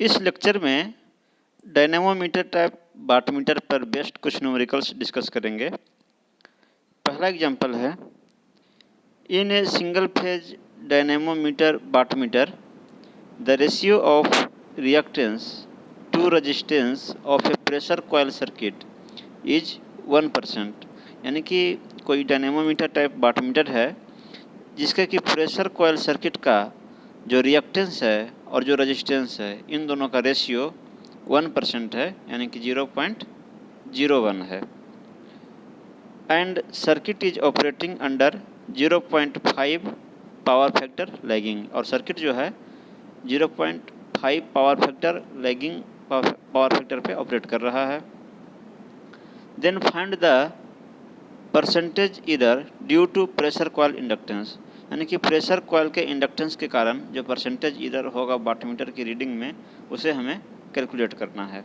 इस लेक्चर में dynamometer type wattmeter पर बेस्ड कुछ न्यूमेरिकल्स डिस्कस करेंगे। पहला एग्जांपल है, in a single phase dynamometer wattmeter the ratio of reactance to resistance of a pressure coil circuit is 1%। यानी कि कोई डायनेमोमीटर टाइप वाटमीटर है जिसका कि प्रेशर कॉइल सर्किट का जो रिएक्टेंस है और जो रेजिस्टेंस है इन दोनों का रेशियो 1% है, यानी कि 0.01 है। And circuit is operating under 0.5 power factor lagging, और सर्किट जो है 0.5 power factor lagging power factor पे ऑपरेट कर रहा है। Then find the percentage error due to pressure coil inductance, यानी कि प्रेशर कॉइल के इंडक्टेंस के कारण जो परसेंटेज एरर होगा वाटमीटर की रीडिंग में उसे हमें कैलकुलेट करना है।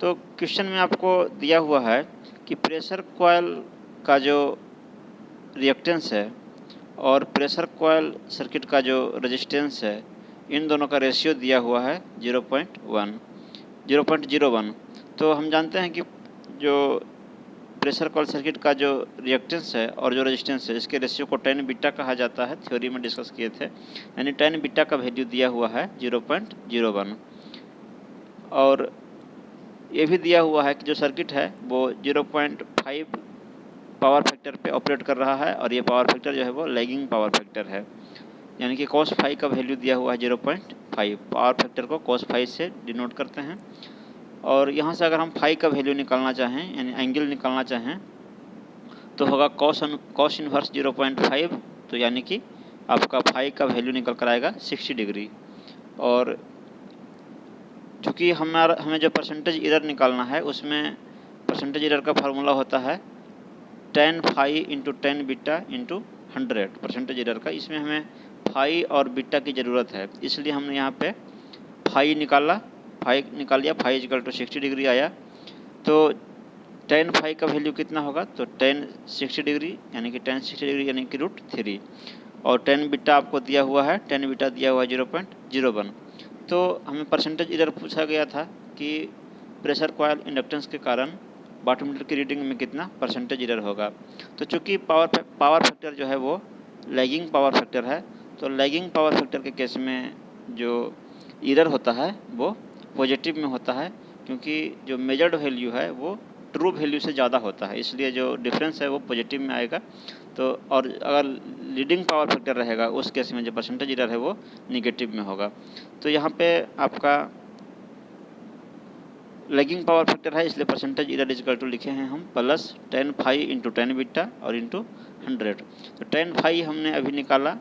तो क्वेश्चन में आपको दिया हुआ है कि प्रेशर कॉइल का जो रिएक्टेंस है और प्रेशर कॉइल सर्किट का जो रेजिस्टेंस है इन दोनों का रेशियो दिया हुआ है 0.01। तो हम जानते हैं कि जो प्रेशर कॉइल सर्किट का जो रिएक्टेंस है और जो रेजिस्टेंस है इसके रेशियो को tan बीटा कहा जाता है, थ्योरी में डिस्कस किए थे। यानी tan बीटा का वैल्यू दिया हुआ है 0.01, और ये भी दिया हुआ है कि जो सर्किट है वो 0.5 पावर फैक्टर पे ऑपरेट कर रहा है और ये पावर फैक्टर जो है वो लैगिंग पावर फैक्टर है। यानी कि cos फाई का वैल्यू दिया हुआ है 0.5, पावर फैक्टर को cos फाई से डिनोट करते हैं। और यहाँ से अगर हम फाई का वैल्यू निकालना चाहें, यानी एंगल निकालना चाहें, तो होगा cos इनवर्स 0.5, तो यानी कि आपका फाई का वैल्यू निकल कर आएगा 60 डिग्री। और चूँकि हमें जो परसेंटेज एरर निकालना है उसमें परसेंटेज एरर का फार्मूला होता है tan phi into tan beta into 100 percentage error का। इसमें हमें फाई और बीटा की ज़रूरत है, इसलिए हमने यहाँ पे फाई निकाल लिया। फाई इजकल टू 60 डिग्री आया, तो tan फाई का वैल्यू कितना होगा, तो tan 60 डिग्री यानी कि tan 60 डिग्री यानी कि √3, और tan बीटा आपको दिया हुआ है, tan बीटा दिया हुआ है 0.01। तो हमें परसेंटेज एरर पूछा गया था कि प्रेशर कॉइल इंडक्टेंस के कारण वाटमीटर की रीडिंग में कितना परसेंटेज एरर होगा। तो चूँकि पावर फैक्टर जो है वो लैगिंग पावर फैक्टर है, तो लैगिंग पावर फैक्टर के केस में जो एरर होता है वो पॉजिटिव में होता है, क्योंकि जो मेजर्ड वैल्यू है वो ट्रू वैल्यू से ज़्यादा होता है, इसलिए जो डिफरेंस है वो पॉजिटिव में आएगा। तो और अगर लीडिंग पावर फैक्टर रहेगा उस केस में जो परसेंटेज एरर है वो निगेटिव में होगा। तो यहाँ पे आपका लैगिंग पावर फैक्टर है, इसलिए परसेंटेज एरर इजकल टू लिखे हैं हम plus tan phi into tan beta और इंटू 100। तो tan फाई हमने अभी निकाला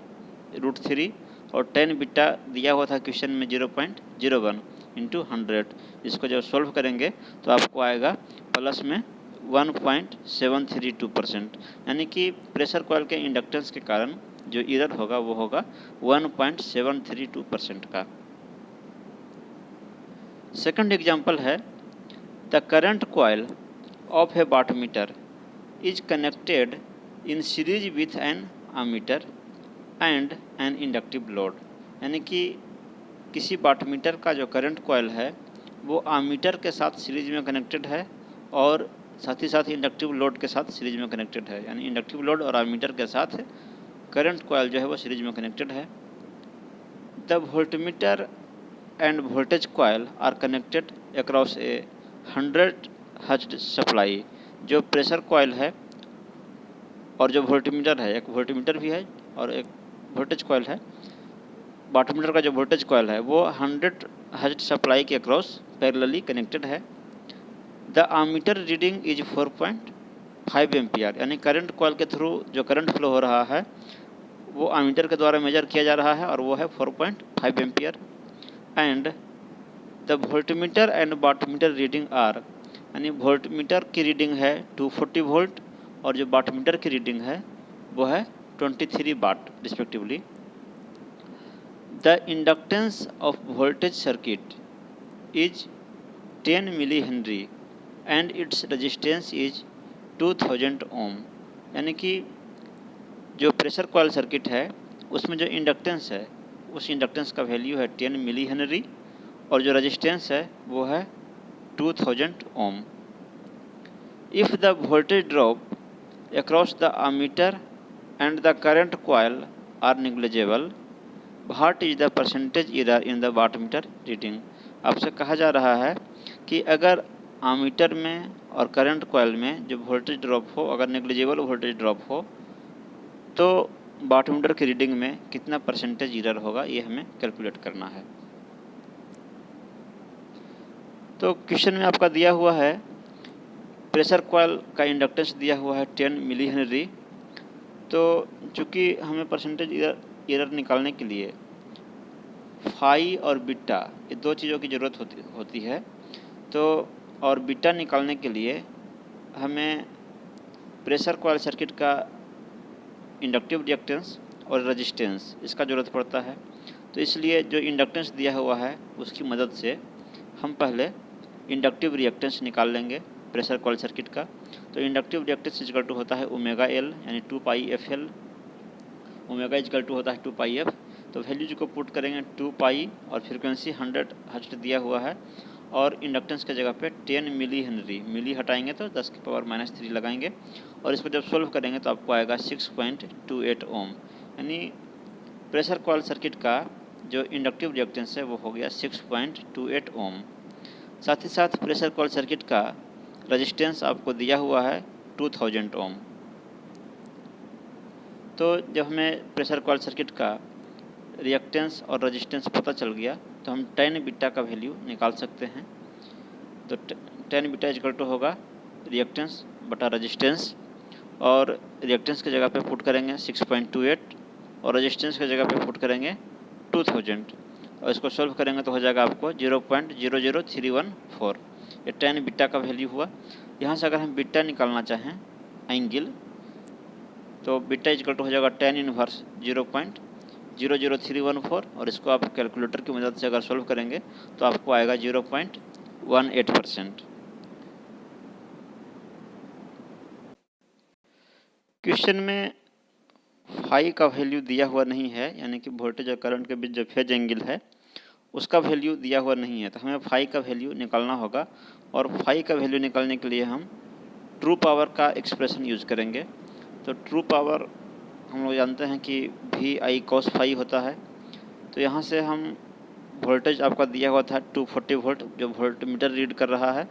√3, और tan बीटा दिया हुआ था क्वेश्चन में 0.01 इंटू 100। इसको जब सॉल्व करेंगे तो आपको आएगा प्लस में 1.732%, यानी कि प्रेशर कॉइल के इंडक्टेंस के कारण जो एरर होगा वो होगा 1.732% का। सेकंड एग्जांपल है, the current coil of a wattmeter is connected in series with an ammeter and an inductive load, यानी कि किसी वाटमीटर का जो करंट कॉइल है वो आमीटर के साथ सीरीज में कनेक्टेड है और साथ ही साथ इंडक्टिव लोड के साथ सीरीज में कनेक्टेड है। यानी इंडक्टिव लोड और आमीटर के साथ करंट कॉइल जो है वो सीरीज में कनेक्टेड है। The voltmeter and voltage coil are connected across a 100 hertz supply. जो प्रेशर कॉइल है और जो वोल्टमीटर है, एक वोल्टमीटर भी है और एक वोल्टेज कॉइल है, वाटमीटर का जो वोल्टेज कॉइल है वो 100 हर्ट्ज सप्लाई के अक्रॉस पैरेलली कनेक्टेड है। The ammeter reading is 4.5 ampere, यानी करंट कॉइल के थ्रू जो करंट फ्लो हो रहा है वो आमीटर के द्वारा मेजर किया जा रहा है और वो है 4.5 ampere. And the voltmeter and wattmeter reading are, यानी वोल्टमीटर की रीडिंग है 240 वोल्ट और जो वाटमीटर की रीडिंग है वो है 23 watt respectively. The inductance of voltage circuit is 10 milli henry and its resistance is 2000 ohm, यानी कि जो प्रेशर कॉइल सर्किट है उसमें जो इंडक्टेंस है उस इंडक्टेंस का वैल्यू है 10 मिली हेनरी और जो रेजिस्टेंस है वो है 2000 ohm. If the voltage drop across the ammeter and the current coil are negligible, what is the percentage error in the wattmeter reading. आपसे कहा जा रहा है कि अगर आमीटर में और करंट कॉइल में जो वोल्टेज ड्रॉप हो, अगर नेग्लिजिबल वोल्टेज ड्रॉप हो, तो वाटमीटर की रीडिंग में कितना परसेंटेज एरर होगा, ये हमें कैलकुलेट करना है। तो क्वेश्चन में आपका दिया हुआ है प्रेशर कॉइल का इंडक्टेंस दिया हुआ है 10 मिली हेनरी। तो चूँकि हमें परसेंटेज एरर निकालने के लिए फाई और बीटा, ये दो चीज़ों की ज़रूरत होती है। तो और बीटा निकालने के लिए हमें प्रेशर कॉइल सर्किट का इंडक्टिव रिएक्टेंस और रेजिस्टेंस इसका ज़रूरत पड़ता है। तो इसलिए जो इंडक्टेंस दिया हुआ है उसकी मदद से हम पहले इंडक्टिव रिएक्टेंस निकाल लेंगे प्रेशर कॉइल सर्किट का। तो इंडक्टिव रिएक्टेंस इक्वल टू होता है ओमेगा एल यानी 2 pi f L, omega equal to होता है 2 पाई एफ। तो वैल्यूज को पुट करेंगे 2 पाई और फ्रीक्वेंसी 100 हर्ट्ज दिया हुआ है और इंडक्टेंस की जगह पे 10 मिली हेनरी, मिली हटाएंगे तो 10 की पावर -3 लगाएंगे और इसको जब सोल्व करेंगे तो आपको आएगा 6.28 ओम। यानी प्रेशर कॉइल सर्किट का जो इंडक्टिव रिएक्टेंस है वो हो गया 6.28 ओम। साथ ही साथ प्रेशर कॉइल सर्किट का रेजिस्टेंस आपको दिया हुआ है 2000 ओम। तो जब हमें प्रेशर कॉइल सर्किट का रिएक्टेंस और रेजिस्टेंस पता चल गया तो हम tan बीटा का वैल्यू निकाल सकते हैं। तो tan बीटा इक्वल टू होगा रिएक्टेंस बटा रेजिस्टेंस, और रिएक्टेंस की जगह पे पुट करेंगे 6.28 और रेजिस्टेंस की जगह पे पुट करेंगे 2000 और इसको सॉल्व करेंगे तो हो जाएगा आपको 0.00314। ये tan बीटा का वैल्यू हुआ। यहाँ से अगर हम बीटा निकालना चाहें एंगल, तो बीटा इक्वल टू हो जाएगा tan इनवर्स 0.00314 और इसको आप कैलकुलेटर की मदद से अगर सॉल्व करेंगे तो आपको आएगा 0.18%। क्वेश्चन में फाई का वैल्यू दिया हुआ नहीं है, यानी कि वोल्टेज और करंट के बीच जो फेज एंगल है उसका वैल्यू दिया हुआ नहीं है। तो हमें फाई का वैल्यू निकालना होगा और फाई का वैल्यू निकालने के लिए हम ट्रू पावर का एक्सप्रेशन यूज़ करेंगे। तो ट्रू पावर हम लोग जानते हैं कि VI cos फाई होता है। तो यहाँ से हम वोल्टेज आपका दिया हुआ था 240 वोल्ट जो वोल्टमीटर रीड कर रहा है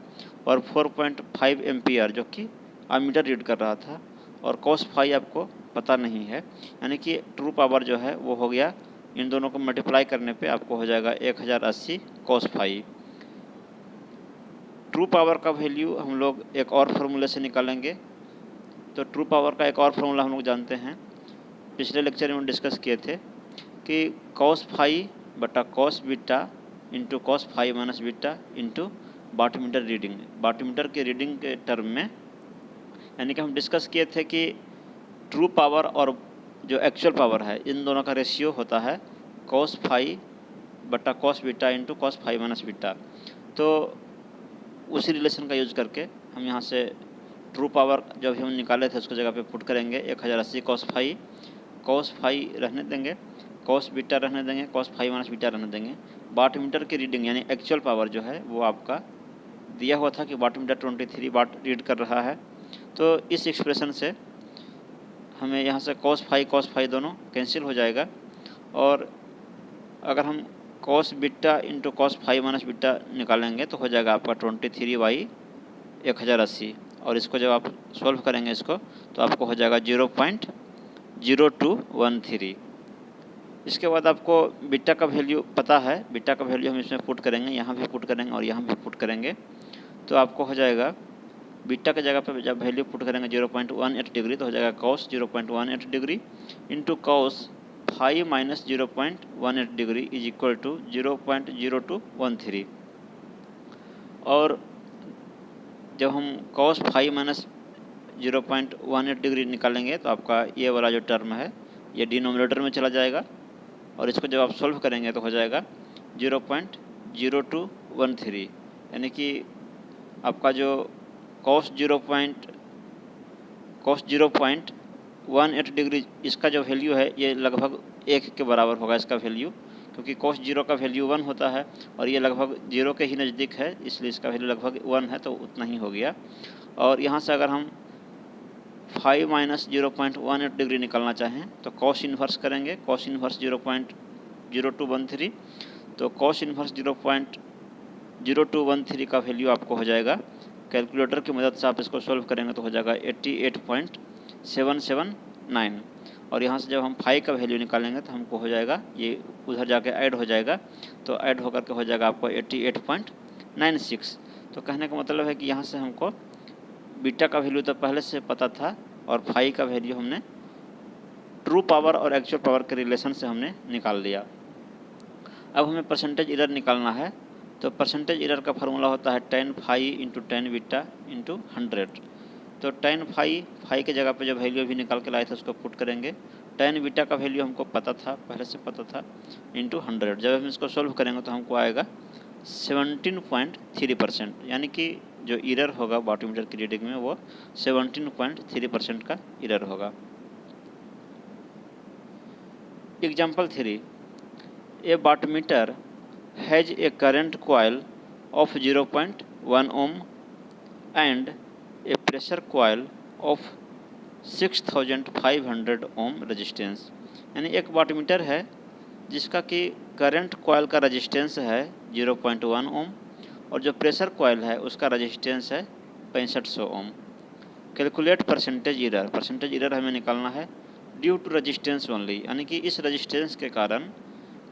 और 4.5 एम्पियर जो कि आमीटर रीड कर रहा था, और cos फाई आपको पता नहीं है, यानी कि ट्रू पावर जो है वो हो गया, इन दोनों को मल्टीप्लाई करने पे आपको हो जाएगा 1080 cos फाई। ट्रू पावर का वैल्यू हम लोग एक और फार्मूले से निकालेंगे। तो ट्रू पावर का एक और फार्मूला हम लोग जानते हैं, पिछले लेक्चर में डिस्कस किए थे कि cos फाई बटा cos beta into cos phi minus beta into wattmeter reading. Wattmeter के रीडिंग के टर्म में यानी कि हम डिस्कस किए थे कि ट्रू पावर और जो एक्चुअल पावर है इन दोनों का रेशियो होता है cos फाई बटा cos beta into cos phi minus beta. तो उसी रिलेशन का यूज़ करके हम यहाँ से ट्रू पावर जब हम निकाले थे उसको जगह पे पुट करेंगे 1080 cos फाई रहने देंगे, cos बीटा रहने देंगे, cos फाई माइनस बीटा रहने देंगे। वाटमीटर की रीडिंग यानी एक्चुअल पावर जो है वो आपका दिया हुआ था कि वाटमीटर 23 वाट रीड कर रहा है। तो इस एक्सप्रेशन से हमें यहाँ से cos फाई दोनों कैंसिल हो जाएगा और अगर हम cos beta into cos phi minus beta निकालेंगे तो हो जाएगा आपका 23/1080 और इसको जब आप सॉल्व करेंगे इसको तो आपको हो जाएगा 0.0213। इसके बाद आपको बीटा का वैल्यू पता है, बीटा का वैल्यू हम इसमें पुट करेंगे, यहाँ भी पुट करेंगे और यहाँ भी पुट करेंगे। तो आपको हो जाएगा बीटा की जगह पर जब वैल्यू पुट करेंगे 0.18 डिग्री तो हो जाएगा cos 0.18 degree into cos phi minus 0.18 degree is equal to 0.0213। और जब हम cos फाई माइनस 0.18 डिग्री निकालेंगे तो आपका ये वाला जो टर्म है ये डिनोमिनेटर में चला जाएगा और इसको जब आप सॉल्व करेंगे तो हो जाएगा 0.0213, यानी कि आपका जो cos 0.18 डिग्री इसका जो वैल्यू है ये लगभग 1 के बराबर होगा इसका वैल्यू। क्योंकि कॉस 0 का वैल्यू 1 होता है और ये लगभग 0 के ही नज़दीक है, इसलिए इसका वैल्यू लगभग 1 है, तो उतना ही हो गया। और यहाँ से अगर हम 5 माइनस 0.18 डिग्री निकालना चाहें तो कॉस इन्वर्स करेंगे, कॉस इन्वर्स 0.0213, तो कॉस इन्वर्स 0.0213 का वैल्यू आपको हो जाएगा। कैलकुलेटर की मदद से आप इसको सॉल्व करेंगे तो हो जाएगा 88.779, और यहाँ से जब हम 5 का वैल्यू निकालेंगे तो हमको हो जाएगा, ये उधर जाके ऐड हो जाएगा, तो ऐड होकर के हो जाएगा आपको 88.96। तो कहने का मतलब है कि यहाँ से हमको बीटा का वैल्यू तो पहले से पता था और 5 का वैल्यू हमने ट्रू पावर और एक्चुअल पावर के रिलेशन से हमने निकाल लिया। अब हमें परसेंटेज एरर निकालना है, तो परसेंटेज एरर का फार्मूला होता है tan phi into tan beta into 100। तो tan phi के जगह पे जो वैल्यू भी निकाल के लाए थे उसको पुट करेंगे, tan बीटा का वैल्यू हमको पता था, पहले से पता था, इंटू 100। जब हम इसको सॉल्व करेंगे तो हमको आएगा 17.3%, यानी कि जो एरर होगा वाटमीटर की रीडिंग में वो 17.3% का एरर होगा। Example 3, A wattmeter has a current coil of 0.1 ohm and A pressure coil of 6500 ohm resistance. यानी एक वाटमीटर है जिसका कि करंट कॉइल का रेजिस्टेंस है 0.1 ohm और जो प्रेशर कॉइल है उसका रेजिस्टेंस है 6500 ohm। Calculate percentage error, percentage error हमें निकालना है ड्यू टू रेजिस्टेंस ओनली, यानी कि इस रेजिस्टेंस के कारण,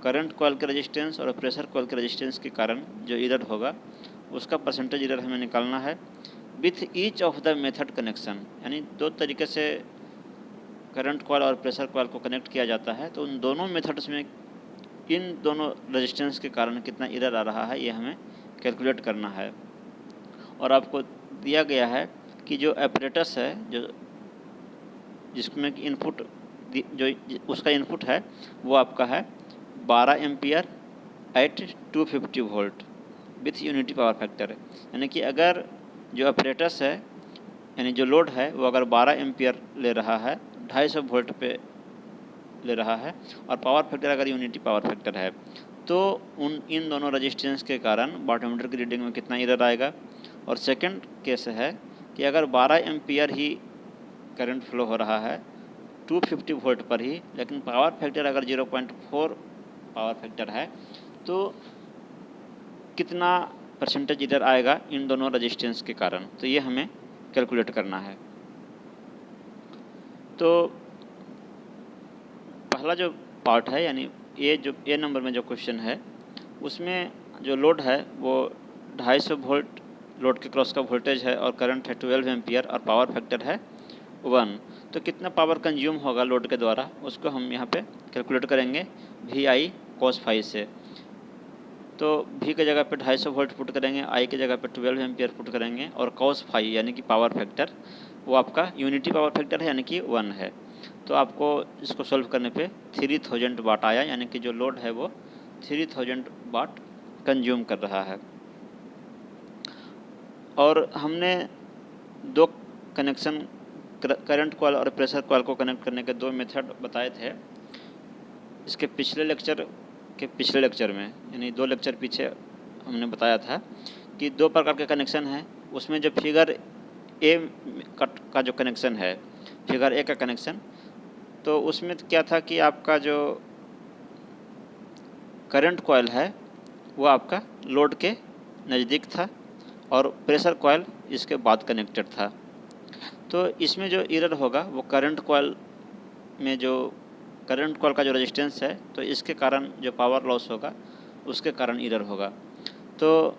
करंट कॉइल के रेजिस्टेंस और प्रेशर कॉइल के रेजिस्टेंस के कारण जो एरर होगा उसका परसेंटेज एरर हमें निकालना है with each of the method connection. यानी दो तरीके से करंट कॉइल और प्रेशर कॉइल को कनेक्ट किया जाता है, तो उन दोनों मेथड्स में इन दोनों रेजिस्टेंस के कारण कितना एरर आ रहा है ये हमें कैलकुलेट करना है। और आपको दिया गया है कि जो एपरेटस है, जो जिसमें इनपुट जो उसका इनपुट है वो आपका है 12 ampere at 250 volt with unity power factor. यानी कि अगर जो ऑपरेटस है, यानी जो लोड है वो अगर 12 एम्पियर ले रहा है, 250 वोल्ट पे ले रहा है, और पावर फैक्टर अगर यूनिटी पावर फैक्टर है, तो इन दोनों रेजिस्टेंस के कारण वाटमीटर की रीडिंग में कितना एरर आएगा। और सेकंड केस है कि अगर 12 एम्पियर ही करंट फ्लो हो रहा है 250 वोल्ट पर ही, लेकिन पावर फैक्टर अगर 0.4 पावर फैक्टर है, तो कितना परसेंटेज एरर आएगा इन दोनों रेजिस्टेंस के कारण, तो ये हमें कैलकुलेट करना है। तो पहला जो पार्ट है, यानी ए नंबर में जो क्वेश्चन है उसमें जो लोड है वो 250 वोल्ट लोड के क्रॉस का वोल्टेज है और करंट है 12 एम्पियर और पावर फैक्टर है 1। तो कितना पावर कंज्यूम होगा लोड के द्वारा उसको हम यहाँ पे कैलकुलेट करेंगे VI cos phi से। तो V के जगह पे 250 वोल्ट पुट करेंगे, I के जगह पे 12 एम्पियर पुट करेंगे, और cos phi यानी कि पावर फैक्टर वो आपका यूनिटी पावर फैक्टर है, यानी कि 1 है। तो आपको इसको सॉल्व करने पे 3000 वाट आया, यानी कि जो लोड है वो 3000 वाट कंज्यूम कर रहा है। और हमने दो कनेक्शन करंट कॉइल और प्रेशर कॉइल को कनेक्ट करने के दो मेथड बताए थे इसके पिछले लेक्चर में, यानी 2 लेक्चर पीछे हमने बताया था कि 2 प्रकार के कनेक्शन हैं। उसमें जो फिगर ए का जो कनेक्शन है, फिगर ए का कनेक्शन, तो उसमें क्या था कि आपका जो करंट कॉइल है वो आपका लोड के नज़दीक था और प्रेशर कॉइल इसके बाद कनेक्टेड था। तो इसमें जो एरर होगा वो करंट कॉइल में जो करंट कॉइल का जो रेजिस्टेंस है, तो इसके कारण जो पावर लॉस होगा उसके कारण एरर होगा। तो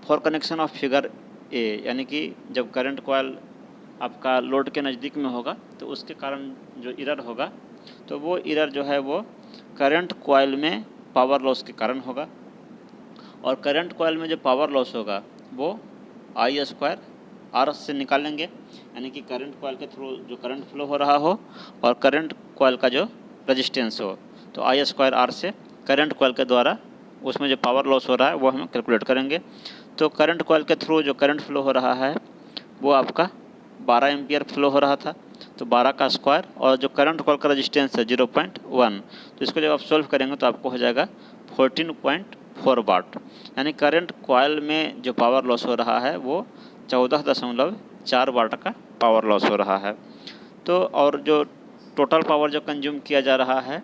for connection of figure A, यानी कि जब करंट कॉइल आपका लोड के नज़दीक में होगा तो उसके कारण जो एरर होगा, तो वो एरर जो है वो करंट कॉइल में पावर लॉस के कारण होगा। और करंट कॉइल में जो पावर लॉस होगा वो I² से निकालेंगे, यानी कि करंट कॉइल के थ्रू जो करंट फ्लो हो रहा हो और करंट कॉइल का जो रेजिस्टेंस हो, तो I² से करंट कॉइल के द्वारा उसमें जो पावर लॉस हो रहा है वो हम कैलकुलेट करेंगे। तो करंट कॉइल के थ्रू जो करंट फ्लो हो रहा है वो आपका 12 एम्पियर फ्लो हो रहा था, तो 12 का स्क्वायर, और जो करंट कॉइल का रेजिस्टेंस है 0.1, तो इसको जब आप सॉल्व करेंगे तो आपको हो जाएगा 14.4 वाट, यानी करंट कॉयल में जो पावर लॉस हो रहा है वो 14.4 वाट का पावर लॉस हो रहा है। तो और जो टोटल पावर जो कंज्यूम किया जा रहा है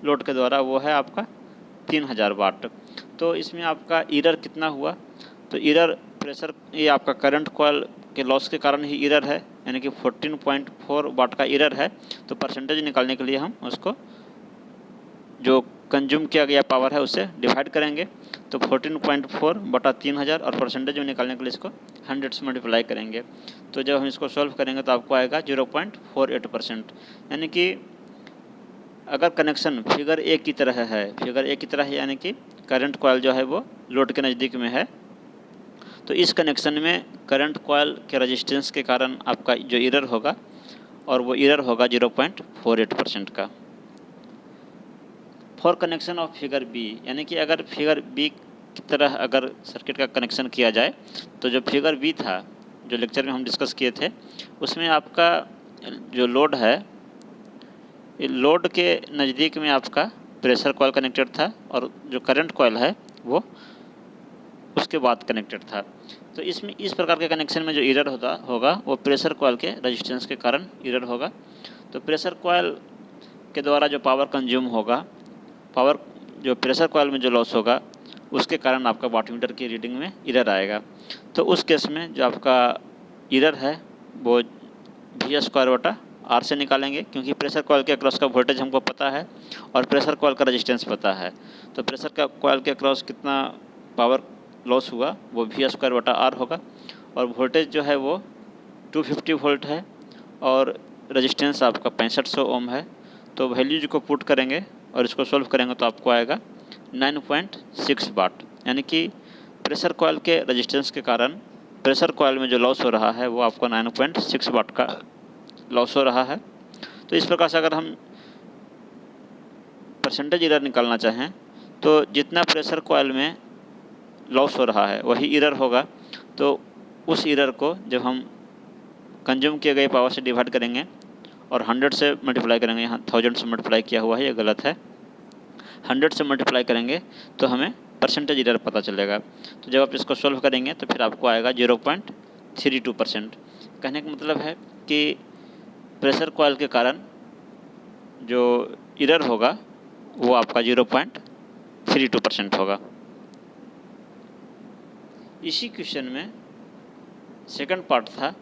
लोड के द्वारा वो है आपका 3000 वाट। तो इसमें आपका एरर कितना हुआ, तो एरर प्रेशर, ये आपका करंट कॉयल के लॉस के कारण ही एरर है, यानी कि 14.4 वाट का एरर है। तो परसेंटेज निकालने के लिए हम उसको जो कंज्यूम किया गया पावर है उससे डिवाइड करेंगे। तो 14.4 बटा 3000 और परसेंटेज में निकालने के लिए इसको 100 से मल्टीप्लाई करेंगे। तो जब हम इसको सॉल्व करेंगे तो आपको आएगा 0.48%, यानी कि अगर कनेक्शन फिगर ए की तरह है, फिगर ए की तरह है यानी कि करंट कॉयल जो है वो लोड के नज़दीक में है, तो इस कनेक्शन में करंट कॉयल के रेजिस्टेंस के कारण आपका जो एरर होगा और वो एरर होगा 0.48% का। For connection of figure B, यानी कि अगर फिगर बी की तरह अगर सर्किट का कनेक्शन किया जाए, तो जो फिगर बी था जो लेक्चर में हम डिस्कस किए थे उसमें आपका जो लोड है, लोड के नज़दीक में आपका प्रेशर कॉयल कनेक्टेड था और जो करंट कॉयल है वो उसके बाद कनेक्टेड था। तो इसमें इस प्रकार के कनेक्शन में जो एरर होगा वो प्रेशर कॉयल के रेजिस्टेंस के कारण एरर होगा। तो प्रेशर कॉयल के द्वारा जो पावर कंज्यूम होगा, पावर जो प्रेशर कॉयल में जो लॉस होगा उसके कारण आपका वाटमीटर की रीडिंग में एरर आएगा। तो उस केस में जो आपका एरर है वो V²/R से निकालेंगे, क्योंकि प्रेशर कॉयल के अक्रॉस का वोल्टेज हमको पता है और प्रेशर कॉयल का रेजिस्टेंस पता है। तो प्रेशर का कॉयल के अक्रॉस कितना पावर लॉस हुआ वो V²/R होगा, और वोल्टेज जो है वो 250 वोल्ट है और रेजिस्टेंस आपका 6500 ओम है। तो वैल्यूज को पुट करेंगे और इसको सॉल्व करेंगे तो आपको आएगा 9.6 वाट, यानी कि प्रेशर कॉयल के रेजिस्टेंस के कारण प्रेशर कॉयल में जो लॉस हो रहा है वो आपको 9.6 वाट का लॉस हो रहा है। तो इस प्रकार से अगर हम परसेंटेज एरर निकालना चाहें तो जितना प्रेशर कॉयल में लॉस हो रहा है वही एरर होगा। तो उस एरर को जब हम कंज्यूम किए गए पावर से डिवाइड करेंगे और 100 से मल्टीप्लाई करेंगे, यहाँ 1000 से मल्टीप्लाई किया हुआ है, ये गलत है, 100 से मल्टीप्लाई करेंगे तो हमें परसेंटेज एरर पता चलेगा। तो जब आप इसको सॉल्व करेंगे तो फिर आपको आएगा 0.32%। कहने का मतलब है कि प्रेशर कॉयल के कारण जो एरर होगा वो आपका 0.32% होगा। इसी क्वेश्चन में सेकंड पार्ट था,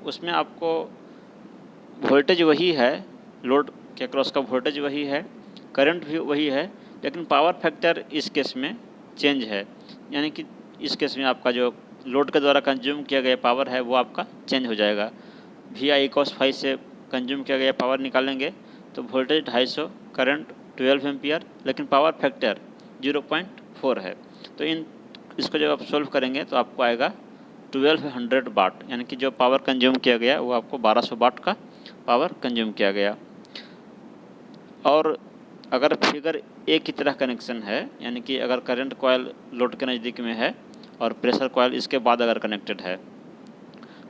उसमें आपको वोल्टेज वही है, लोड के अक्रॉस का वोल्टेज वही है, करंट भी वही है, लेकिन पावर फैक्टर इस केस में चेंज है, यानी कि इस केस में आपका जो लोड के द्वारा कंज्यूम किया गया पावर है वो आपका चेंज हो जाएगा। VI cos∅ से कंज्यूम किया गया पावर निकालेंगे तो वोल्टेज 250, करंट 12 एम्पियर, लेकिन पावर फैक्टर 0.4 है। तो इसको जब आप सोल्व करेंगे तो आपको आएगा 1200 वाट, यानी कि जो पावर कंज्यूम किया गया वो आपको 1200 वाट का पावर कंज्यूम किया गया। और अगर फिगर ए की तरह कनेक्शन है, यानी कि अगर करंट कॉयल लोड के नज़दीक में है और प्रेशर कॉयल इसके बाद अगर कनेक्टेड है,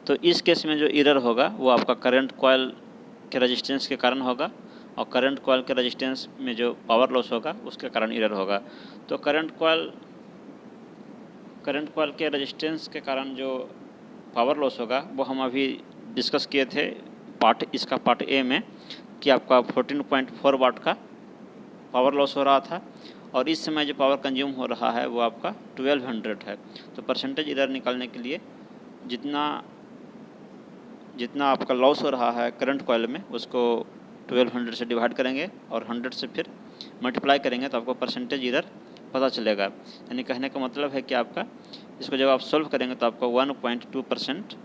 तो इस केस में जो एरर होगा वो आपका करंट कॉयल के रेजिस्टेंस के कारण होगा, और करंट कॉयल के रेजिस्टेंस में जो पावर लॉस होगा उसके कारण एरर होगा। तो करंट कॉयल के रेजिस्टेंस के कारण जो पावर लॉस होगा वो हम अभी डिस्कस किए थे इसका पार्ट ए में, कि आपका 14.4 वाट का पावर लॉस हो रहा था और इस समय जो पावर कंज्यूम हो रहा है वो आपका 1200 है। तो परसेंटेज एरर निकालने के लिए जितना आपका लॉस हो रहा है करंट कॉयल में उसको 1200 से डिवाइड करेंगे और 100 से फिर मल्टीप्लाई करेंगे तो आपको परसेंटेज एरर पता चलेगा। यानी कहने का मतलब है कि आपका इसको जब आप सॉल्व करेंगे तो आपको 1.2%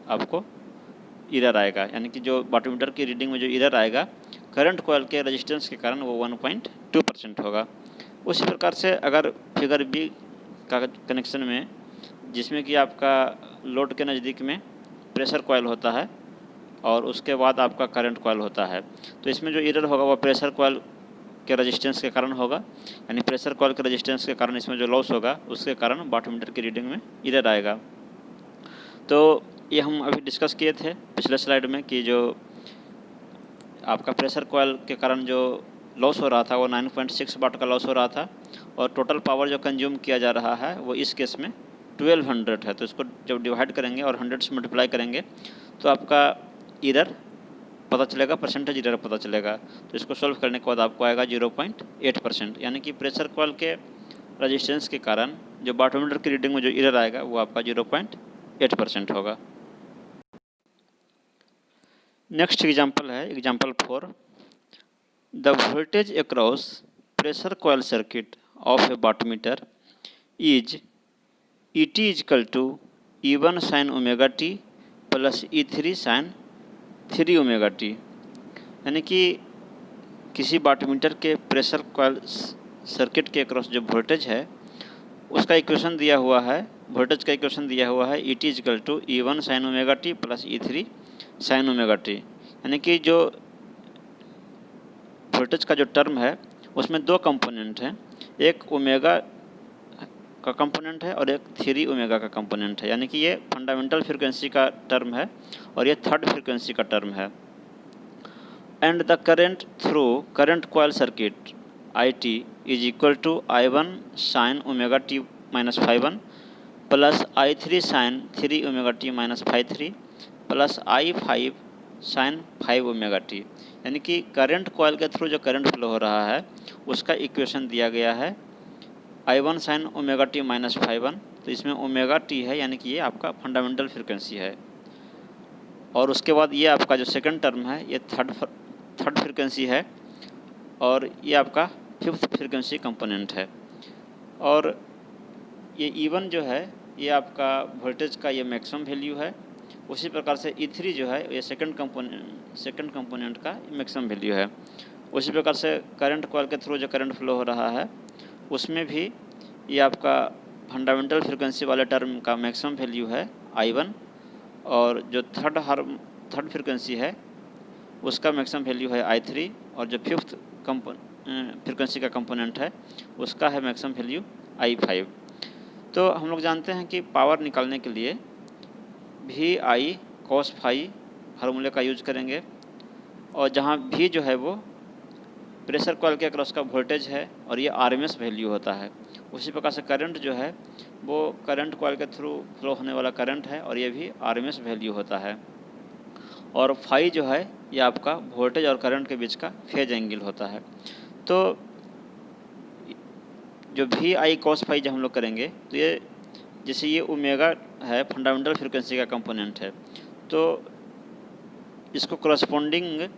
आपको एरर आएगा, यानी कि जो वाटमीटर की रीडिंग में जो एरर आएगा करंट कॉयल के रेजिस्टेंस के कारण वो 1.2% होगा। उसी प्रकार से अगर फिगर बी का कनेक्शन में जिसमें कि आपका लोड के नज़दीक में प्रेशर कॉयल होता है और उसके बाद आपका करंट कॉयल होता है, तो इसमें जो एरर होगा वो प्रेशर कॉयल के रेजिस्टेंस के कारण होगा, यानी प्रेशर कॉयल के रेजिस्टेंस के कारण इसमें जो लॉस होगा उसके कारण वाटमीटर की रीडिंग में एरर आएगा। तो ये हम अभी डिस्कस किए थे पिछले स्लाइड में कि जो आपका प्रेशर कॉयल के कारण जो लॉस हो रहा था वो 9.6 वाट का लॉस हो रहा था, और टोटल पावर जो कंज्यूम किया जा रहा है वो इस केस में 1200 है। तो इसको जब डिवाइड करेंगे और 100 से मल्टीप्लाई करेंगे तो आपका एरर पता चलेगा, परसेंटेज एरर पता चलेगा। तो इसको सॉल्व करने के बाद आपको आएगा 0.8%, यानी कि प्रेशर कॉइल के रेजिस्टेंस के कारण जो वाटमीटर की रीडिंग में जो एरर आएगा वो आपका 0.8% होगा। नेक्स्ट एग्जांपल है example 4। The voltage across pressure coil circuit of a wattmeter is ET is equal to E1 sine omega T plus E3 sine 3 omega T, यानी कि किसी वाटमीटर के प्रेशर कॉइल सर्किट के अक्रॉस जो वोल्टेज है उसका equation दिया हुआ है, वोल्टेज का इक्वेशन दिया हुआ है ET is equal to E1 sine omega T plus E3 sine omega T, यानी कि जो वोल्टेज का जो टर्म है उसमें दो कंपोनेंट हैं, एक ओमेगा का कंपोनेंट है और एक 3 ओमेगा का कंपोनेंट है, यानी कि ये फंडामेंटल फ्रीक्वेंसी का टर्म है और ये थर्ड फ्रीक्वेंसी का टर्म है। And the current through current coil circuit IT is equal to I1 sine omega T minus 5 plus I3 sine 3 omega T minus 5 plus I5 sine 5 omega T, यानी कि current coil के through जो current flow हो रहा है उसका equation दिया गया है I1 sine omega T minus 5, तो इसमें ओमेगा टी है, यानी कि ये आपका फंडामेंटल फ्रीक्वेंसी है। और उसके बाद ये आपका जो सेकंड टर्म है ये थर्ड फ्रीक्वेंसी है और ये आपका फिफ्थ फ्रीक्वेंसी कंपोनेंट है। और ये E1 जो है ये आपका वोल्टेज का ये मैक्सिमम वैल्यू है, उसी प्रकार से E3 जो है ये सेकंड कंपोनेंट का मैक्सिमम वैल्यू है। उसी प्रकार से करंट कॉइल के थ्रू जो करंट फ्लो हो रहा है उसमें भी ये आपका फंडामेंटल फ्रीक्वेंसी वाले टर्म का मैक्सिमम वैल्यू है I1, और जो थर्ड फ्रीक्वेंसी है उसका मैक्सिमम वैल्यू है I3, और जो फिफ्थ फ्रीक्वेंसी का कंपोनेंट है उसका है मैक्सिमम वैल्यू I5। तो हम लोग जानते हैं कि पावर निकालने के लिए VI cos फाई फार्मूले का यूज करेंगे, और जहाँ V जो है वो प्रेशर कॉइल के अक्रॉस का वोल्टेज है और ये RMS वैल्यू होता है। उसी प्रकार से करंट जो है वो करंट कॉइल के थ्रू फ्लो होने वाला करंट है और ये भी RMS वैल्यू होता है। और फाई जो है ये आपका वोल्टेज और करंट के बीच का फेज एंगल होता है। तो जो VI cos फाई जब हम लोग करेंगे तो ये जैसे ये ओमेगा है फंडामेंटल फ्रीक्वेंसी का कंपोनेंट है, तो इसको करस्पॉन्डिंग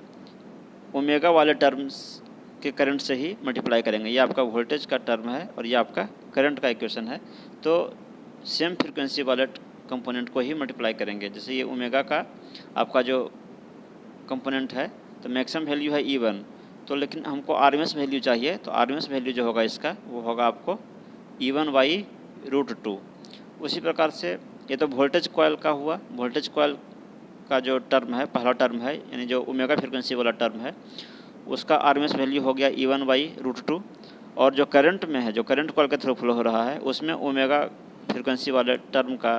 ओमेगा वाले टर्म्स के करंट से ही मल्टीप्लाई करेंगे। ये आपका वोल्टेज का टर्म है और ये आपका करंट का इक्वेशन है, तो सेम फ्रीक्वेंसी वाले कंपोनेंट को ही मल्टीप्लाई करेंगे। जैसे ये ओमेगा का आपका जो कंपोनेंट है तो मैक्सिमम वैल्यू है E1, तो लेकिन हमको RMS वैल्यू चाहिए, तो RMS वैल्यू जो होगा इसका वो होगा आपको E1/√2। उसी प्रकार से ये तो वोल्टेज कॉइल का हुआ, वोल्टेज कॉइल का जो टर्म है पहला टर्म है यानी जो ओमेगा फ्रीक्वेंसी वाला टर्म है उसका RMS वैल्यू हो गया E1/√2, और जो करंट में है जो करंट कॉइल के थ्रू फ्लो हो रहा है उसमें ओमेगा फ्रीक्वेंसी वाले टर्म का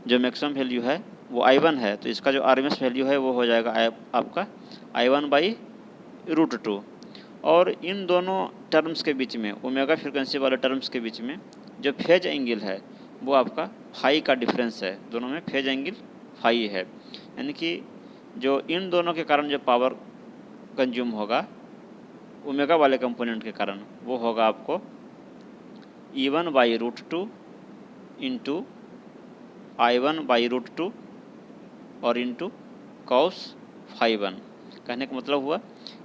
जो मैक्सिमम वैल्यू है वो I1 है, तो इसका जो RMS वैल्यू है वो हो जाएगा आपका I1/√2। और इन दोनों टर्म्स के बीच में ओमेगा फ्रीक्वेंसी वाले टर्म्स के बीच में जो फेज एंगल है वो आपका फाई का डिफरेंस है, दोनों में फेज एंगल फाई है, यानी कि जो इन दोनों के कारण जो पावर कंज्यूम होगा ओमेगा वाले कंपोनेंट के कारण वो होगा आपको E1/√2 इंटू I1/√2 और इंटू cos φ1। कहने का मतलब हुआ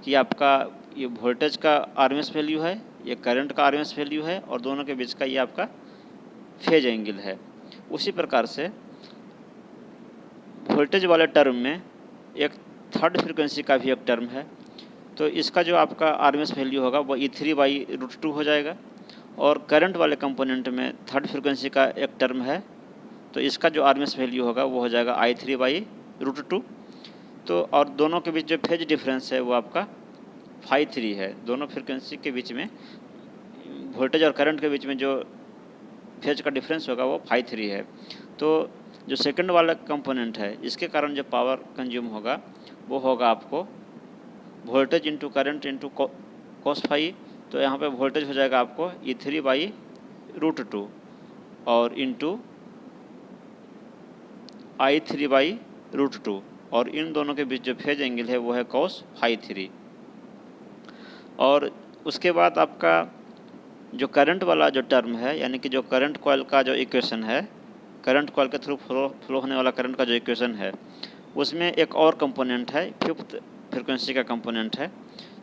कि आपका ये वोल्टेज का RMS वैल्यू है, ये करंट का RMS वैल्यू है, और दोनों के बीच का ये आपका फेज एंगल है। उसी प्रकार से वोल्टेज वाले टर्म में एक थर्ड फ्रीक्वेंसी का भी एक टर्म है, तो इसका जो आपका RMS वैल्यू होगा वो E3/√2 हो जाएगा, और करंट वाले कंपोनेंट में थर्ड फ्रीक्वेंसी का एक टर्म है, तो इसका जो RMS वैल्यू होगा वो हो जाएगा I3/√2। तो और दोनों के बीच जो फेज डिफरेंस है वो आपका φ3 है, दोनों फ्रीक्वेंसी के बीच में वोल्टेज और करंट के बीच में जो फेज का डिफरेंस होगा वो φ3 है। तो जो सेकंड वाला कंपोनेंट है इसके कारण जो पावर कंज्यूम होगा वो होगा आपको voltage into current into cos phi, तो यहाँ पे वोल्टेज हो जाएगा आपको E3/√2 और इंटू I3/√2, और इन दोनों के बीच जो फेज एंगल है वो है cos फाई 3। और उसके बाद आपका जो करंट वाला जो टर्म है, यानी कि जो करंट कॉइल का जो इक्वेशन है, करंट कॉइल के थ्रू फ्लो होने वाला करंट का जो इक्वेशन है, उसमें एक और कंपोनेंट है, 5th फ्रीक्वेंसी का कंपोनेंट है,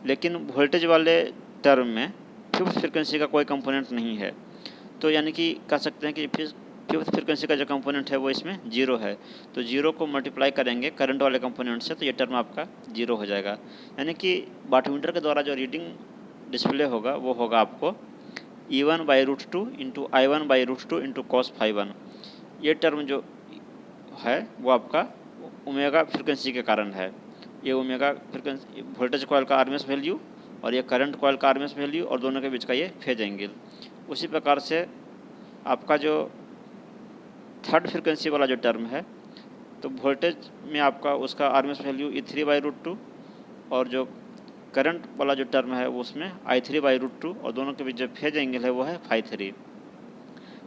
लेकिन वोल्टेज वाले टर्म में 5th फ्रीक्वेंसी का कोई कंपोनेंट नहीं है। तो यानी कि कह सकते हैं कि 5th फ्रीक्वेंसी का जो कंपोनेंट है वो इसमें 0 है। तो 0 को मल्टीप्लाई करेंगे करंट वाले कंपोनेंट से, तो ये टर्म आपका 0 हो जाएगा। यानी कि वाटमीटर के द्वारा जो रीडिंग डिस्प्ले होगा वो होगा आपको E1/√2 into I1/√2 into cos phi 1। ये टर्म जो है वो आपका ओमेगा फ्रीक्वेंसी के कारण है। ये ओमेगा फ्रीक्वेंसी वोल्टेज कॉइल का आरएमएस वैल्यू और ये करंट कॉइल का आरएमएस वैल्यू और दोनों के बीच का ये फेज एंगल। उसी प्रकार से आपका जो 3rd फ्रीक्वेंसी वाला जो टर्म है, तो वोल्टेज में आपका उसका आरएमएस वैल्यू E3/√2 और जो करंट वाला जो टर्म है वो उसमें I3/√2 और दोनों के बीच जो फेज एंगल है वो है फाई 3।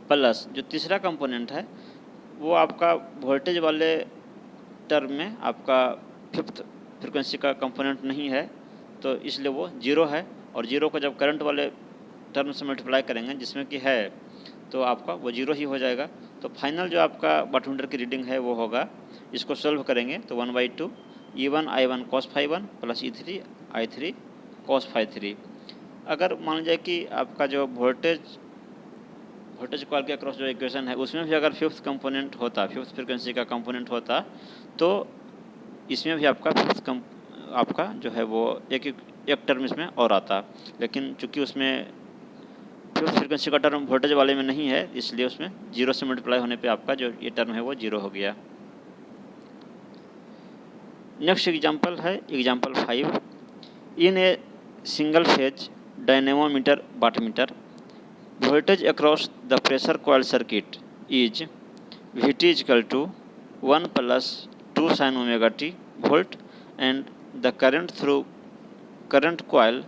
प्लस जो तीसरा कंपोनेंट है वो आपका वोल्टेज वाले टर्म में आपका 5th फ्रीक्वेंसी का कंपोनेंट नहीं है, तो इसलिए वो 0 है। और 0 को जब करंट वाले टर्म से मल्टीप्लाई करेंगे जिसमें कि है, तो आपका वो 0 ही हो जाएगा। तो फाइनल जो आपका वाटमीटर की रीडिंग है वो होगा, इसको सॉल्व करेंगे तो 1/2 E1 I1 cos phi 1 plus E3 I3 cos phi 3। अगर मान लीजिए कि आपका जो वोल्टेज कॉइल के अक्रॉस जो इक्वेशन है उसमें भी अगर 5th कंपोनेंट होता, 5th फ्रीक्वेंसी का कंपोनेंट होता, तो इसमें भी आपका आपका जो है वो एक टर्म इसमें और आता। लेकिन चूंकि उसमें 5th फ्रीक्वेंसी का टर्म वोल्टेज वाले में नहीं है, इसलिए उसमें 0 से मल्टीप्लाई होने पे आपका जो ये टर्म है वो 0 हो गया। नेक्स्ट एग्जांपल है example 5। In a single phase dynamometer wattmeter, voltage across the pressure coil circuit is Vt is equal to 1 plus 2 sin omega t volt, and the current through current coil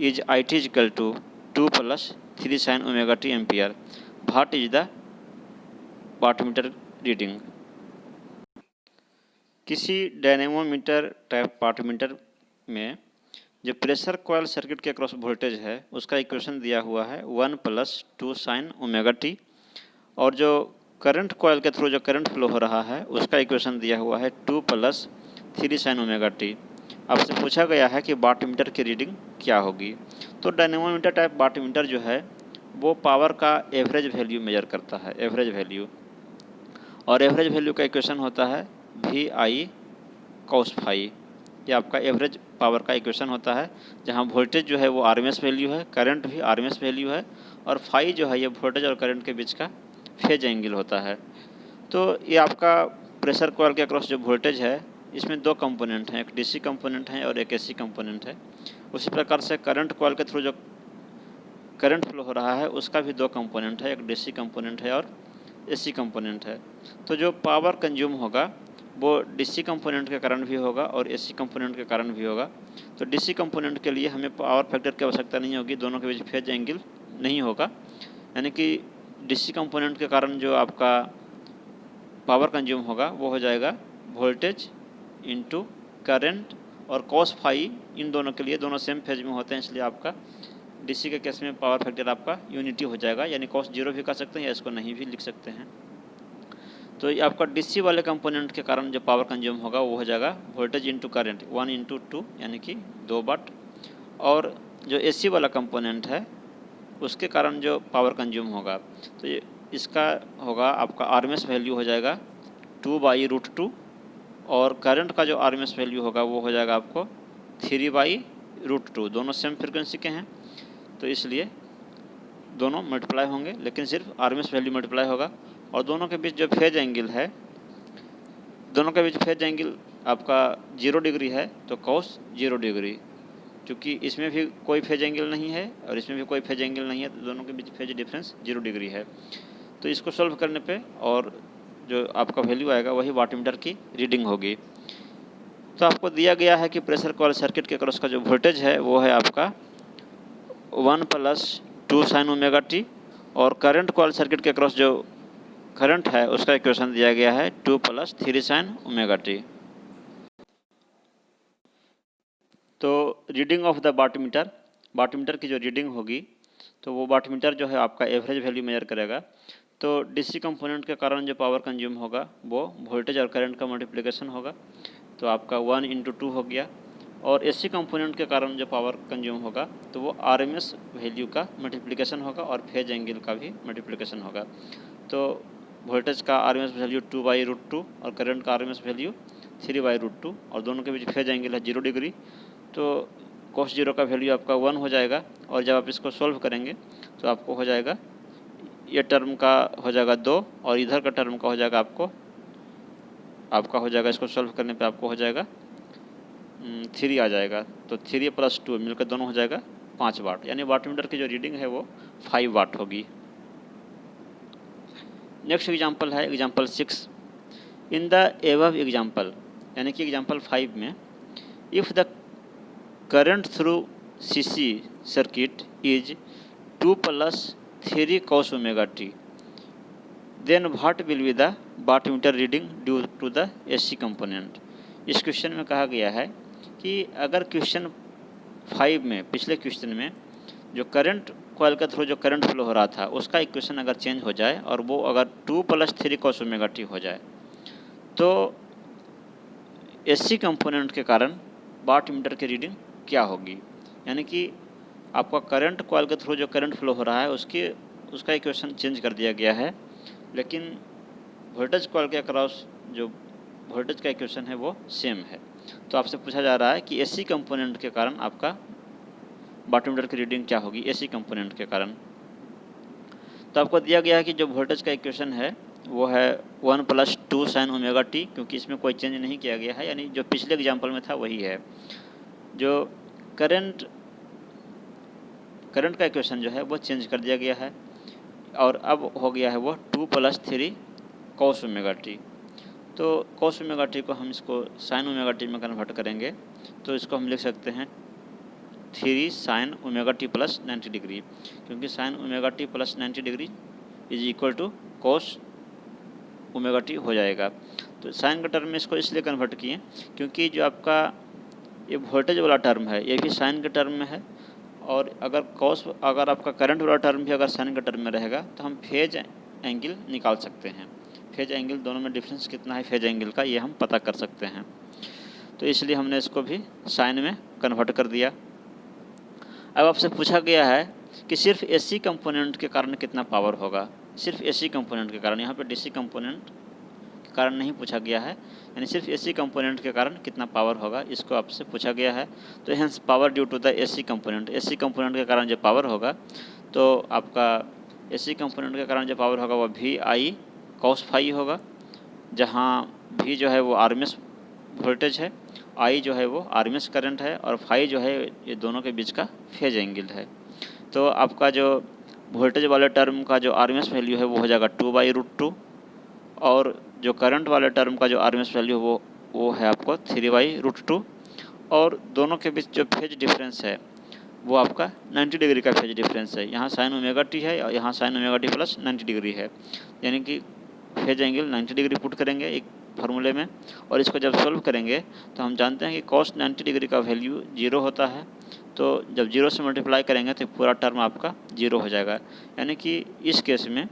is It is equal to 2 plus 3 sin omega t ampere. What is the wattmeter reading? किसी dynamometer type wattmeter में जो pressure coil circuit के across voltage है उसका equation दिया हुआ है 1 + 2 sin omega T, और जो करंट कॉयल के थ्रू जो करंट फ्लो हो रहा है उसका इक्वेशन दिया हुआ है 2 + 3 sin ओमेगा टी। आपसे पूछा गया है कि वाटमीटर की रीडिंग क्या होगी। तो डायनेमोमीटर टाइप वाटमीटर जो है वो पावर का एवरेज वैल्यू मेजर करता है, एवरेज वैल्यू, और एवरेज वैल्यू का इक्वेशन होता है VI cos फाई। ये आपका एवरेज पावर का इक्वेशन होता है, जहाँ वोल्टेज जो है वो आरएमएस वैल्यू है, करंट भी आरएमएस वैल्यू है, और फाई जो है ये वोल्टेज और करंट के बीच का फेज एंगल होता है। तो ये आपका प्रेशर कॉइल के अक्रॉस जो वोल्टेज है इसमें 2 कंपोनेंट हैं, एक डीसी कंपोनेंट है और एक एसी कंपोनेंट है। उसी प्रकार से करंट कॉइल के थ्रू जो करंट फ्लो हो रहा है उसका भी 2 कंपोनेंट है, एक डीसी कंपोनेंट है और एसी कंपोनेंट है। तो जो पावर कंज्यूम होगा वो डीसी कंपोनेंट के कारण भी होगा और एसी कंपोनेंट के कारण भी होगा। तो डीसी कंपोनेंट के लिए हमें पावर फैक्टर की आवश्यकता नहीं होगी, दोनों के बीच फेज एंगल नहीं होगा। यानी कि डीसी कंपोनेंट के कारण जो आपका पावर कंज्यूम होगा वो हो जाएगा वोल्टेज इंटू करंट, और cos फाई इन दोनों के लिए दोनों सेम फेज में होते हैं, इसलिए आपका डीसी के केस में पावर फैक्टर आपका यूनिटी हो जाएगा, यानी cos 0 भी कर सकते हैं या इसको नहीं भी लिख सकते हैं। तो ये आपका डीसी वाले कंपोनेंट के कारण जो पावर कंज्यूम होगा वो हो जाएगा वोल्टेज इंटू करंट 1 × 2 यानी कि 2 वाट, और जो एसी वाला कंपोनेंट है उसके कारण जो पावर कंज्यूम होगा तो ये इसका होगा आपका आरएमएस वैल्यू हो जाएगा 2/√2, और करंट का जो आरएमएस वैल्यू होगा वो हो जाएगा आपको 3/√2। दोनों सेम फ्रीक्वेंसी के हैं तो इसलिए दोनों मल्टीप्लाई होंगे, लेकिन सिर्फ आरएमएस वैल्यू मल्टीप्लाई होगा। और दोनों के बीच जो फेज एंगल है, दोनों के बीच फेज एंगल आपका 0 डिग्री है, तो cos 0 डिग्री, क्योंकि इसमें भी कोई फेज एंगल नहीं है और इसमें भी कोई फेज एंगल नहीं है, तो दोनों के बीच फेज डिफरेंस 0 डिग्री है। तो इसको सॉल्व करने पे और जो आपका वैल्यू आएगा वही वाटमीटर की रीडिंग होगी। तो आपको दिया गया है कि प्रेशर कॉइल सर्किट के अक्रॉस का जो वोल्टेज है वो है आपका 1 + 2 sin ओमेगा टी, और करंट कॉइल सर्किट के अक्रॉस जो करंट है उसका इक्वेशन दिया गया है 2 + 3 sin ओमेगा टी। तो रीडिंग ऑफ द वाटमीटर की जो रीडिंग होगी, तो वो वाटमीटर जो है आपका एवरेज वैल्यू मेजर करेगा। तो डीसी कंपोनेंट के कारण जो पावर कंज्यूम होगा वो वोल्टेज और करंट का मल्टीप्लिकेशन होगा, तो आपका 1 × 2 हो गया। और एसी कंपोनेंट के कारण जो पावर कंज्यूम होगा तो वो आरएमएस वैल्यू का मल्टीप्लिकेशन होगा और फेज एंगल का भी मल्टीप्लिकेशन होगा। तो वोल्टेज का आरएमएस वैल्यू 2/√2 और करंट का आरएमएस वैल्यू 3/√2, और दोनों के बीच फेज एंगल है 0 डिग्री। तो cos 0 का वैल्यू आपका 1 हो जाएगा, और जब आप इसको सॉल्व करेंगे तो आपको हो जाएगा, ये टर्म का हो जाएगा 2 और इधर का टर्म का हो जाएगा आपका हो जाएगा, इसको सॉल्व करने पे आपको हो जाएगा 3 आ जाएगा। तो 3 + 2 मिलकर दोनों हो जाएगा 5 वाट, यानी वाटमीटर की जो रीडिंग है वो 5 वाट होगी। नेक्स्ट एग्जांपल है example 6। In the above example, यानी कि एग्जांपल 5 में, if the current through CC circuit is 2 + 3 cos omega T, then what will be the wattmeter reading due to the AC component. इस question में कहा गया है कि अगर क्वेश्चन 5 में, पिछले क्वेश्चन में जो करंट कॉइल के थ्रू जो करंट फ्लो हो रहा था उसका इक्वेशन अगर चेंज हो जाए और वो अगर 2 + 3 cos ओमेगा टी हो जाए, तो एसी कंपोनेंट के कारण वाटमीटर की रीडिंग क्या होगी। यानी कि आपका करंट कॉइल के थ्रू जो करंट फ्लो हो रहा है उसका इक्वेशन चेंज कर दिया गया है, लेकिन वोल्टेज कॉइल के अक्रॉस जो वोल्टेज का इक्वेशन है वो सेम है। तो आपसे पूछा जा रहा है कि एसी कंपोनेंट के कारण आपका वाटमीटर की रीडिंग क्या होगी एसी कंपोनेंट के कारण। तो आपको दिया गया है कि जो वोल्टेज का इक्वेशन है वो है 1 + 2 sin ओमेगा टी, क्योंकि इसमें कोई चेंज नहीं किया गया है, यानी जो पिछले एग्जाम्पल में था वही है। जो करंट का इक्वेशन जो है वो चेंज कर दिया गया है, और अब हो गया है वो 2 + 3 cos ओमेगा टी। तो cos ओमेगा टी को हम इसको sin ओमेगा टी में कन्वर्ट करेंगे, तो इसको हम लिख सकते हैं 3 sin ओमेगा टी + 90 डिग्री, क्योंकि sin omega T + 90 degree = cos omega T हो जाएगा। तो साइन के टर्म में इसको इसलिए कन्वर्ट किए क्योंकि जो आपका ये वोल्टेज वाला टर्म है ये भी साइन के टर्म में है, और अगर आपका करंट वाला टर्म भी अगर साइन के टर्म में रहेगा तो हम फेज एंगल निकाल सकते हैं। फेज एंगल दोनों में डिफरेंस कितना है फेज एंगल का, ये हम पता कर सकते हैं। तो इसलिए हमने इसको भी साइन में कन्वर्ट कर दिया। अब आपसे पूछा गया है कि सिर्फ एसी कंपोनेंट के कारण कितना पावर होगा, सिर्फ एसी कंपोनेंट के कारण। यहाँ पे डीसी कंपोनेंट के कारण नहीं पूछा गया है, यानी सिर्फ एसी कंपोनेंट के कारण कितना पावर होगा इसको आपसे पूछा गया है। तो hence power due to the AC component, AC component के कारण जो पावर होगा, तो आपका एसी कंपोनेंट के कारण जो पावर होगा वो VI cos फाई होगा, जहाँ V जो है वो आरएमएस वोल्टेज है, I जो है वो आरएमएस करंट है, और फाई जो है ये दोनों के बीच का फेज एंगल है। तो आपका जो वोल्टेज वाले टर्म का जो आरएमएस वैल्यू है वो हो जाएगा 2/√2, और जो करंट वाले टर्म का जो आरएमएस वैल्यू वो है आपको 3/√2, और दोनों के बीच जो फेज डिफरेंस है वो आपका 90 डिग्री का फेज डिफरेंस है। यहाँ साइन ओमेगा टी है और यहाँ साइन ओमेगा टी + 90 डिग्री है, यानी कि फेज एंगल 90 डिग्री पुट करेंगे एक फार्मूले में, और इसको जब सॉल्व करेंगे तो हम जानते हैं कि cos 90 डिग्री का वैल्यू 0 होता है। तो जब 0 से मल्टीप्लाई करेंगे तो पूरा टर्म आपका 0 हो जाएगा, यानी कि इस केस में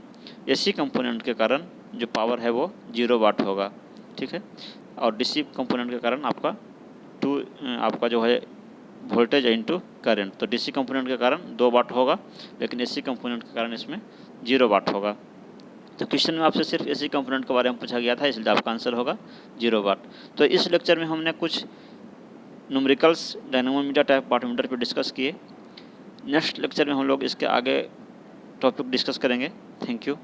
एसी कंपोनेंट के कारण जो पावर है वो 0 वाट होगा, ठीक है। और डीसी कंपोनेंट के कारण आपका जो है वोल्टेज इंटू करंट, तो डीसी कंपोनेंट के कारण 2 वाट होगा, लेकिन एसी कंपोनेंट के कारण इसमें 0 वाट होगा। तो क्वेश्चन में आपसे सिर्फ एसी कंपोनेंट के बारे में पूछा गया था, इसलिए आपका आंसर होगा 0 वाट। तो इस लेक्चर में हमने कुछ न्यूमेरिकल्स डायनामोमीटर टाइप वाटमीटर पर डिस्कस किए। नेक्स्ट लेक्चर में हम लोग इसके आगे टॉपिक डिस्कस करेंगे। Thank you.